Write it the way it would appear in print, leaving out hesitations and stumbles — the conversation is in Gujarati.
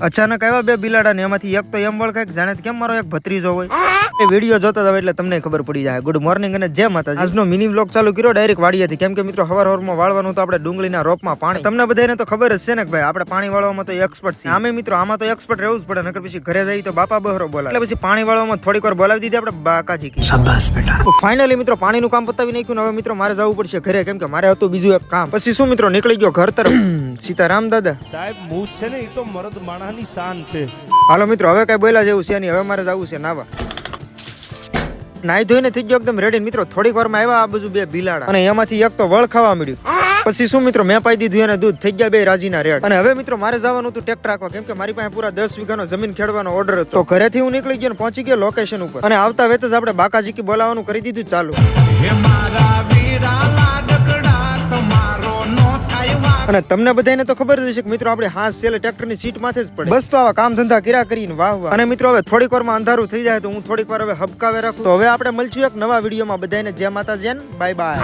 અચાનક આવ્યા બે બિલાડા ને એમાંથી એક તો એમ વળખાય કે જાણે કેમ મારો એક ભત્રીજો હોય. એ વિડીયો જોતા હતા એટલે તમને ખબર પડી જાય. ગુડ મોર્નિંગ અને જય માતાજી. આજનો મિની વ્લોગ ચાલુ કર્યો ડાયરેક્ટ વાડીએથી, કેમ કે મિત્રો હવારમાં વાળવાનું તો આપણે ડુંગળીના રોપમાં પાણી. તમને બધાને તો ખબર જ છે ને કે ભાઈ આપણે પાણી વાળવામાં તો એક્સપર્ટ છીએ. આમે મિત્રો આમાં તો એક્સપર્ટ રહેવું જ પડે, નકર પછી ઘરે જઈ તો બાપા બહરો બોલાવે. એટલે પછી પાણી વાળવામાં થોડીક વાર બોલાવી દીધી આપણે બાકાજી કી. શાબાશ બેટા. ફાઇનલી મિત્રો પાણીનું કામ પતાવી નાખ્યું ને હવે મિત્રો મારે જવું પડશે ઘરે, કેમ કે મારે હતું બીજું એક કામ. પછી શું મિત્રો નીકળી ગયો ઘર તરફ. સીતારામ દાદા સાહેબ મૂછ છે ને એ તો મરદ માણસની શાન છે. હાલો મિત્રો હવે કઈ બોલ્યા જેવું છે નહીં, હવે મારે જવું છે નાવા. નાઈ ધોઈને થઈ ગયો એકદમ રેડી. મિત્રો થોડીક વારમાં આવ્યા આ બાજુ બે બિલાડા અને એમાંથી એક તો વળ ખાવા મળ્યું. પછી શું મિત્રો મેં પાઈ દીધું એને દૂધ, થઈ ગયા બે રાજીના રેડ. અને હવે મિત્રો મારે જવાનું હતું ટ્રેક્ટર રાખવા, કેમ કે મારી પાસે પૂરા 10 વીઘાનો જમીન ખેડવાનો ઓર્ડર હતો. તો ઘરેથી હું નીકળી ગયો ને પહોંચી ગયો લોકેશન ઉપર. અને આવતા વેત જ આપણે બાકાજી કી બોલાવવાનું કરી દીધું ચાલુ. અને તમને બધાને તો ખબર જ હશે કે મિત્રો આપણે હાથ સેલે ટ્રેક્ટરની સીટ માથે જ પડે. બસ તો આવા કામ ધંધા કર્યા કરીને વાહ વાહ. અને મિત્રો હવે થોડીક વારમાં અંધારું થઈ જાય તો હું થોડીક વાર હવે હબકાવે રાખું. તો હવે આપણે મળશું એક નવા વિડીયોમાં. બધાને જય માતાજી, બાય બાય.